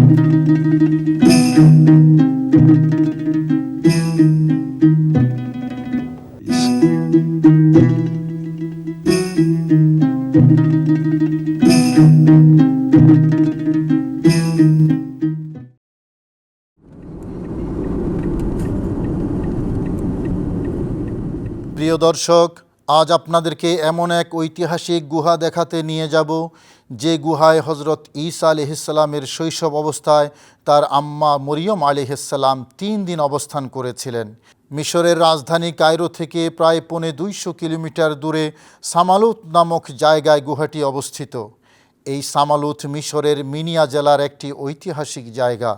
প্রিয় দর্শক, আজ আপনাদেরকে এমন এক ঐতিহাসিক গুহা দেখাতে নিয়ে যাব যে গুহায় হজরত ঈসা আলাইহিসসালামের শৈশব অবস্থায় তার আম্মা মরিয়ম আলাইহিসসালাম 3 দিন অবস্থান করেছিলেন। মিশরের রাজধানী কায়রো থেকে প্রায় 250 কিলোমিটার দূরে সামালুত নামক জায়গায় গুহাটি অবস্থিত। এই সামালুত মিশরের মিনিয়া জেলার একটি ঐতিহাসিক জায়গা।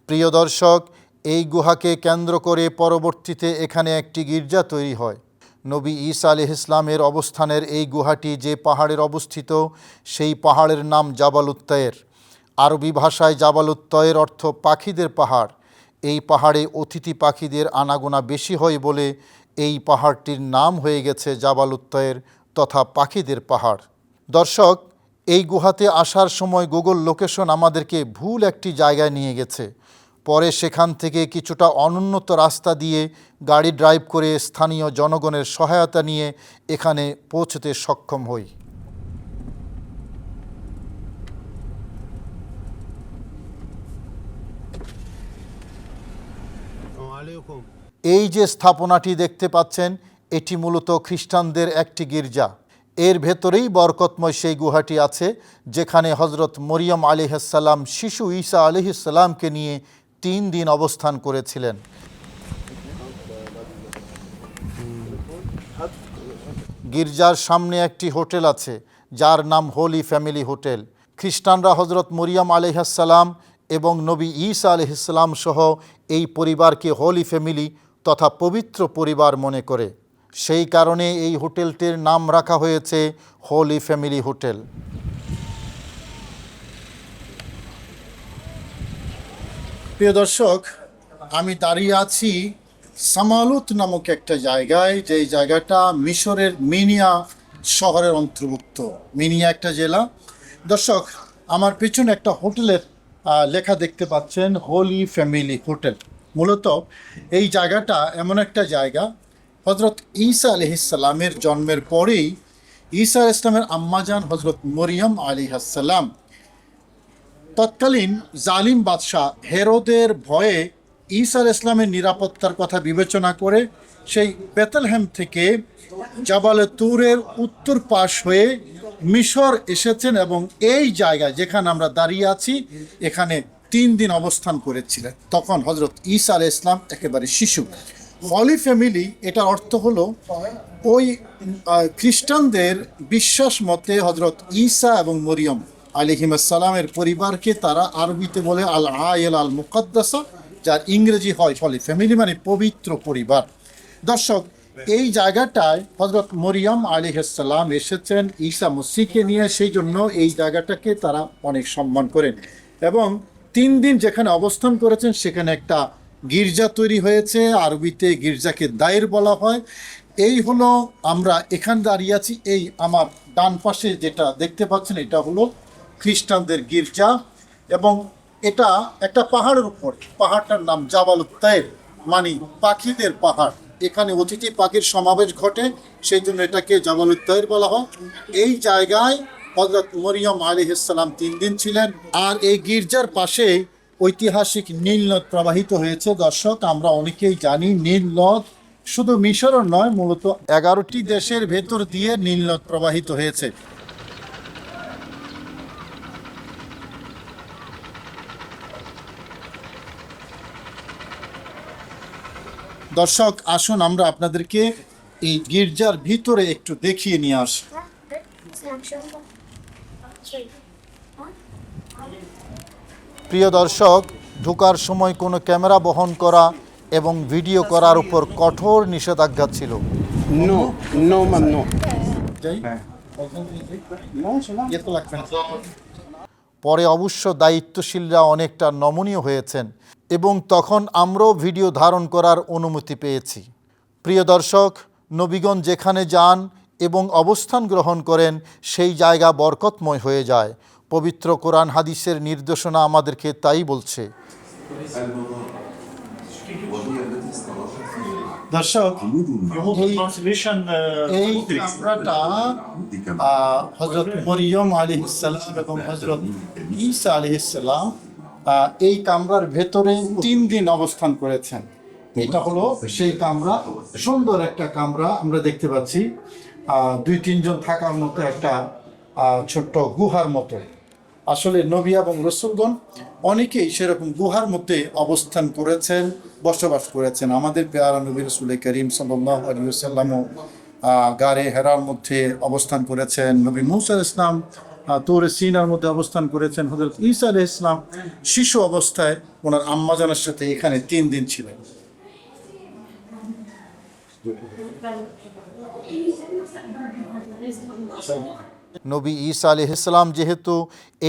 প্রিয় দর্শক, এই গুহাকে কেন্দ্র করে পরবর্তীতে এখানে একটি গির্জা তৈরি হয়। নবী ঈসা আলাইহিস সালামের অবস্থানের এই গুহাটি যে পাহাড়ের অবস্থিত, সেই পাহাড়ের নাম জাবালুত তয়ের। আরবি ভাষায় জাবালুত তয়ের অর্থ পাখিদের পাহাড়। এই পাহাড়ে অতিথি পাখিদের আনাগোনা বেশি হয় বলে এই পাহাড়টির নাম হয়ে গেছে জাবালুত তয়ের তথা পাখিদের পাহাড়। দর্শক, এই গুহাতে আসার সময় গুগল লোকেশন আমাদেরকে ভুল একটি জায়গায় নিয়ে গেছে। পরে সেখান থেকে কিছুটা অনুন্নত রাস্তা দিয়ে গাড়ি ড্রাইভ করে স্থানীয় জনগণের সহায়তা নিয়ে এখানে পৌঁছতে সক্ষম হই। এই যে স্থাপনাটি দেখতে পাচ্ছেন, এটি মূলত খ্রিস্টানদের একটি গির্জা। এর ভেতরেই বরকতময় সেই গুহাটি আছে যেখানে হজরত মরিয়ম আলাইহিসসালাম শিশু ঈসা আলাইহিসসালামকে নিয়ে 3 দিন অবস্থান করেছিলেন। গির্জার সামনে একটি হোটেল আছে যার নাম হোলি ফ্যামিলি হোটেল। খ্রিস্টানরা হজরত মরিয়ম আলাইহিসসালাম এবং নবী ঈসা আলাইহিসসালাম সহ এই পরিবারকে হোলি ফ্যামিলি তথা পবিত্র পরিবার মনে করে। সেই কারণে এই হোটেলটির নাম রাখা হয়েছে হোলি ফ্যামিলি হোটেল। প্রিয় দর্শক, আমি দাঁড়িয়ে আছি সামালুত নামক একটা জায়গায়, যেই জায়গাটা মিশরের মিনিয়া শহরের অন্তর্ভুক্ত। মিনিয়া একটা জেলা। দর্শক, আমার পেছনে একটা হোটেলের লেখা দেখতে পাচ্ছেন, হোলি ফ্যামিলি হোটেল। মূলত এই জায়গাটা এমন একটা জায়গা, হজরত ঈসা আলাইহিসসালামের জন্মের পরেই ঈসা আলাইহিস সালামের আম্মাজান হজরত মরিয়ম আলাইহিসসালাম তৎকালীন জালিম বাদশাহ হেরোদের ভয়ে ঈসা আলাইহিস সালামের নিরাপত্তার কথা বিবেচনা করে সেই বেথলেহেম থেকে জাবালে তুরের উত্তর পাশ হয়ে মিশর এসেছেন এবং এই জায়গায় যেখানে আমরা দাঁড়িয়ে আছি এখানে 3 দিন অবস্থান করেছিলেন। তখন হজরত ঈসা আলাইহিস সালাম একেবারে শিশু। হলি ফ্যামিলি এটার অর্থ হলো ওই খ্রিস্টানদের বিশ্বাস মতে হজরত ঈসা এবং মরিয়ম আলাইহিসসালামের পরিবারকে তারা আরবিতে বলে আল আয়েল আল মুকাদ্দাসা, যার ইংরেজি হয় হলি ফ্যামিলি, মানে পবিত্র পরিবার। দর্শক, এই জায়গাটায় হজরত মরিয়ম আলাইহিসসালাম এসেছেন ঈসা মসিহকে নিয়ে, সেই জন্য এই জায়গাটাকে তারা অনেক সম্মান করেন। এবং 3 দিন যেখানে অবস্থান করেছেন সেখানে একটা গির্জা তৈরি হয়েছে। আরবিতে গির্জাকে দায়ের বলা হয়। এই হলো, আমরা এখানে দাঁড়িয়ে আছি। এই আমার ডান পাশে যেটা দেখতে পাচ্ছেন এটা হলো খ্রিস্টানদের গির্জা এবং এটা একটা পাহাড়ের উপর। পাহাড়টার নাম জাবালুত তয়ের, মানে পাখিদের পাহাড়। এখানে অতিথি পাখির সমাবেশ ঘটে, সেই জন্য এটাকে জাবালুত তয়ের বলা হয়। এই জায়গায় হযরত মরিয়ম আলাইহিসসালাম 3 দিন ছিলেন। আর এই গির্জার পাশে ঐতিহাসিক নীল নদ প্রবাহিত হয়েছে। দর্শক, আমরা অনেকেই জানি নীল নদ শুধু মিশর নয়, মূলত 11টি দেশের ভেতর দিয়ে নীল নদ প্রবাহিত হয়েছে। দর্শক, আসুন আমরা আপনাদেরকে এই গির্জার ভিতরে একটু দেখিয়ে নিয়ে আসি। প্রিয় দর্শক, ঢোকার সময় কোনো ক্যামেরা বহন করা এবং ভিডিও করার উপর কঠোর নিষেধাজ্ঞা ছিল। পরে অবশ্য দায়িত্বশীলরা অনেকটা নমনীয় হয়েছেন এবং তখন আমরাও ভিডিও ধারণ করার অনুমতি পেয়েছি। প্রিয় দর্শক, নবীগণ যেখানে যান এবং অবস্থান গ্রহণ করেন সেই জায়গা বরকতময় হয়ে যায়। পবিত্র কোরআন হাদিসের নির্দেশনা আমাদেরকে তাই বলছে। দর্শক, এই কামরাটা হযরত মরিয়ম আলাইহিস সালাম এবং হযরত ঈসা আলাইহিস সালাম এই কামরার ভেতরে 3 দিন অবস্থান করেছেন। এটা হলো সেই কামরা, সুন্দর একটা কামরা আমরা দেখতে পাচ্ছি, 2-3 জন থাকার মতো একটা ছোট্ট গুহার মতো। আসলে নবী এবং রাসূলগণ অনেকেই সেরকম গুহার মধ্যে অবস্থান করেছেন, বসবাস করেছেন। আমাদের পেয়ারা নবী রাসূল করিম সাল্লাল্লাহু আলাইহি ওয়াসাল্লামও গারে হেরার মধ্যে অবস্থান করেছেন। নবী মূসা আলাইহিস সালাম তুর সিনার মধ্যে অবস্থান করেছেন। হযরত ঈসা আলাইহিস সালাম শিশু অবস্থায় ওনার আম্মাজানের সাথে এখানে 3 দিন ছিলেন। নবী ঈসা আলাইহিস সালাম যেহেতু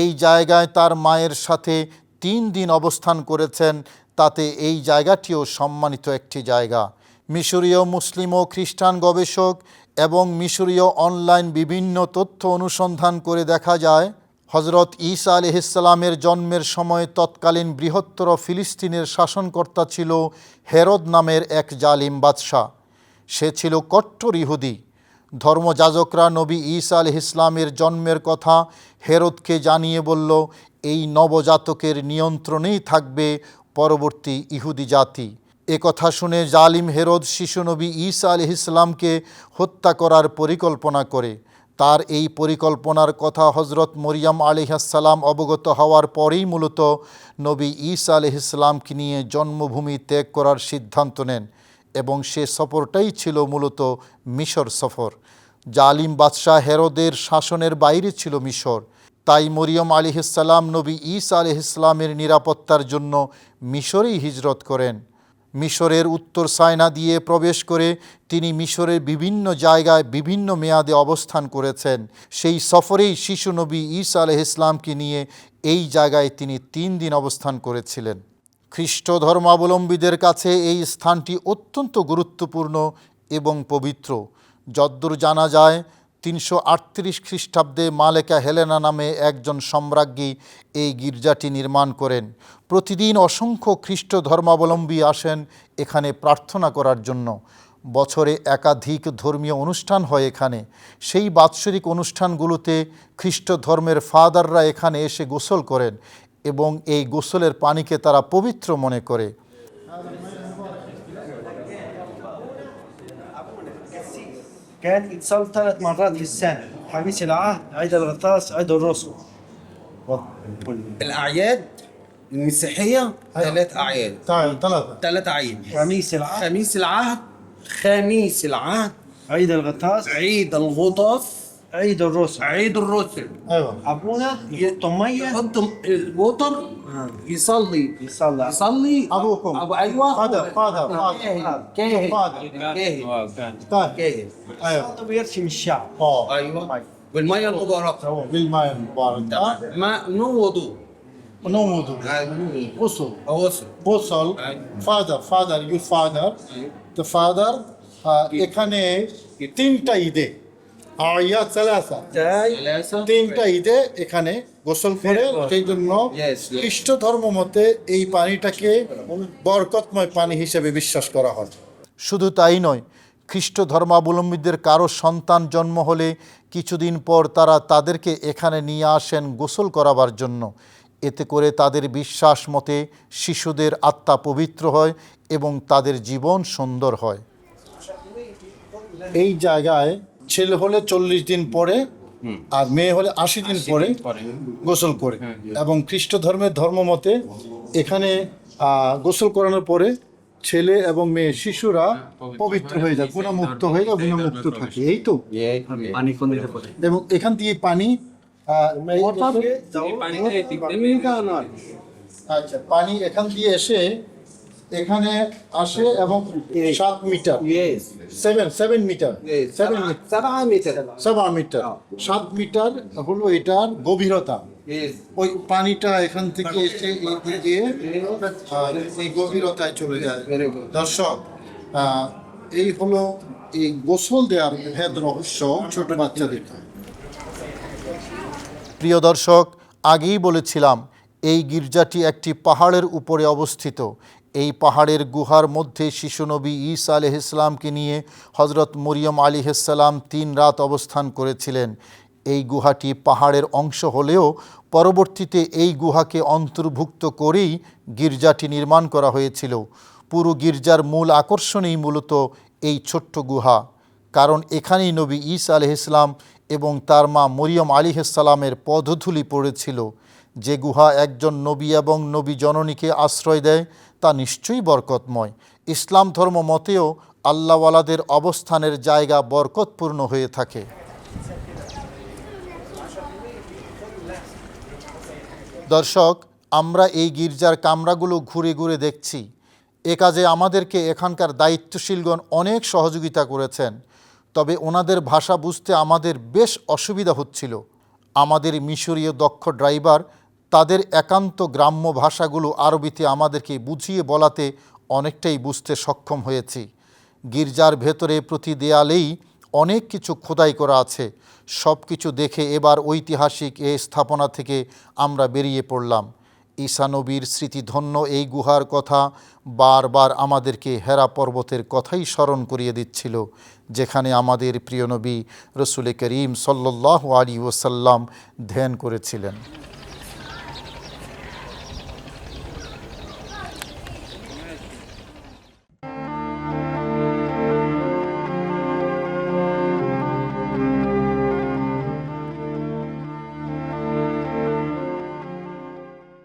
এই জায়গায় তার মায়ের সাথে 3 দিন অবস্থান করেছেন, তাতে এই জায়গাটিও সম্মানিত একটি জায়গা। মিশরীয় মুসলিম ও খ্রিস্টান গবেষক এবং মিশরীয় অনলাইন বিভিন্ন তথ্য অনুসন্ধান করে দেখা যায়, হযরত ঈসা আলাইহিস সালামের জন্মের সময় তৎকালীন বৃহত্তর ফিলিস্তিনের শাসনকর্তা ছিল হেরোদ নামের এক জালিম বাদশাহ। সে ছিল কট্টর ইহুদি। ধর্মযাজকরা নবী ঈসা আলাইহিস সালামের জন্মের কথা হেরোদকে জানিয়ে বলল, এই নবজাতকের নিয়ন্ত্রণেই থাকবে পরবর্তী ইহুদি জাতি। এ কথা শুনে জালিম হেরোদ শিশু নবী ঈসা আলাইহিস সালামকে হত্যা করার পরিকল্পনা করে। তার এই পরিকল্পনার কথা হযরত মরিয়ম আলাইহিস সালাম অবগত হওয়ার পরেই মূলত নবী ঈসা আলাইহিস সালামকে নিয়ে জন্মভূমি ত্যাগ করার সিদ্ধান্ত নেন এবং সে সফরটাই ছিল মূলত মিশর সফর। জালিম বাদশাহ হেরোদের শাসনের বাইরে ছিল মিশর। তাই মরিয়ম আলাইহিস সালাম নবী ঈসা আলাইহিস সালামের নিরাপত্তার জন্য মিশরেই হিজরত করেন। মিশরের উত্তর সায়না দিয়ে প্রবেশ করে তিনি মিশরের বিভিন্ন জায়গায় বিভিন্ন মেয়াদে অবস্থান করেছেন। সেই সফরেই শিশু নবী ঈসা আলাইহিস সালামকে নিয়ে এই জায়গায় তিনি 3 দিন অবস্থান করেছিলেন। খ্রিস্ট ধর্মাবলম্বীদের কাছে এই স্থানটি অত্যন্ত গুরুত্বপূর্ণ এবং পবিত্র। যদ্দূর জানা যায় 338 খ্রিস্টাব্দে মালেকা হেলেনা নামে একজন সম্রাজ্ঞী এই গির্জাটি নির্মাণ করেন। প্রতিদিন অসংখ্য খ্রিস্ট ধর্মাবলম্বী আসেন এখানে প্রার্থনা করার জন্য। বছরে একাধিক ধর্মীয় অনুষ্ঠান হয় এখানে। সেই বাৎসরিক অনুষ্ঠানগুলোতে খ্রিস্ট ধর্মের ফাদাররা এখানে এসে গোসল করেন এবং এই গোসলের পানিকে তারা পবিত্র মনে করে। كان يتصلى 3 مرات في السنة: خميس العهد، عيد الغطاس، عيد الرسل. الأعياد المسيحية 3 أعياد. 3 أعياد: خميس العهد، خميس العهد، خميس العهد، عيد الغطاس، عيد الغطاس، عيد الرسل. عيد الرسل. ايوه. أبونا يحط مية، يحط الوتر، يصلي يصلي. أبوكم. أيوه. فادر كاهن كاهن. ايوه. ويرسم الشعب. أيوه. بالمية المباركة. بالماء المبارك. ما نو وضوء. No wudu. غسل. غسل. غسل. Father, you father. The father এখানে 3টা ঈদে আয়াত সালাসা ثلاثة. 3টা ঈদে এখানে গোসল করে। সেই জন্য Yes. খ্রিস্ট ধর্ম মতে এই পানিটাকে বরকতময় পানি হিসেবে বিশ্বাস করা হয়। শুধু তাই নয়, খ্রিস্ট ধর্মাবলম্বীদের কারো সন্তান জন্ম হলে কিছুদিন পর তারা তাদেরকে এখানে নিয়ে আসেন গোসল করাবার জন্য। এতে করে তাদের বিশ্বাস মতে শিশুদের আত্মা পবিত্র হয় এবং তাদের জীবন সুন্দর হয়। এই জায়গায় ছেলে হলে 40 দিন পরে আর মেয়ে হলে 80 দিন পরে গোসল করে। এবং খ্রিস্ট ধর্মের ধর্মমতে এখানে গোসল করানোর পরে ছেলে এবং মেয়ে শিশুরা পবিত্র হয়ে যায়, গুণমুক্ত হয়ে যায়, গুণমুক্ত থাকে। এই তো এবং এখান দিয়ে পানি আচ্ছা, পানি এখান দিয়ে এসে এখানে আসে এবং 7 মিটার 7 মিটার 7 মিটার হলো এটার গভীরতা। ওই পানিটা এখান থেকে এসে এদিকে এই গভীরতায় চলে যায়। দর্শক, এই হলো এই গোসল দেওয়ার ভেদ রহস্য ছোট বাচ্চাদের। প্রিয় দর্শক, আগেই বলেছিলাম এই গির্জাটি একটি পাহাড়ের উপরে অবস্থিত। এই পাহাড়ের গুহার মধ্যে শিশু নবী ঈসা আলাইহিসসালামকে নিয়ে হজরত মরিয়ম আলাইহিসসালাম 3 রাত অবস্থান করেছিলেন। এই গুহাটি পাহাড়ের অংশ হলেও পরবর্তীতে এই গুহাকে অন্তর্ভুক্ত করেই গির্জাটি নির্মাণ করা হয়েছিল। পুরো গির্জার মূল আকর্ষণই মূলত এই ছোট্ট গুহা, কারণ এখানেই নবী ঈসা আলাইহিসসালাম এবং তার মা মরিয়ম আলাইহিসসালামের পদধূলি পড়েছিল। যে গুহা একজন নবী এবং নবী জননীকে আশ্রয় দেয় তা নিশ্চয়ই বরকতময়। ইসলাম ধর্ম মতেও আল্লাহওয়ালাদের অবস্থানের জায়গা বরকতপূর্ণ হয়ে থাকে। দর্শক, আমরা এই গির্জার কামরাগুলো ঘুরে ঘুরে দেখছি। এ কাজে আমাদেরকে এখানকার দায়িত্বশীলগণ অনেক সহযোগিতা করেছেন, তবে ওনাদের ভাষা বুঝতে আমাদের বেশ অসুবিধা হচ্ছিল। আমাদের মিশরীয় দক্ষ ড্রাইভার তাদের একান্ত গ্রাম্য ভাষাগুলো আরবিতে আমাদেরকে বুঝিয়ে বলাতে অনেকটাই বুঝতে সক্ষম হয়েছি। গির্জার ভেতরে প্রতি দেয়ালেই অনেক কিছু খোদাই করা আছে। সব কিছু দেখে এবার ঐতিহাসিক এই স্থাপনা থেকে আমরা বেরিয়ে পড়লাম। ঈসা নবীর স্মৃতিধন্য এই গুহার কথা বারবার আমাদেরকে হেরা পর্বতের কথাই স্মরণ করিয়ে দিচ্ছিল, যেখানে আমাদের প্রিয় নবী রসুল করিম সাল্লাল্লাহু আলাইহি ওয়াসাল্লাম ধ্যান করেছিলেন।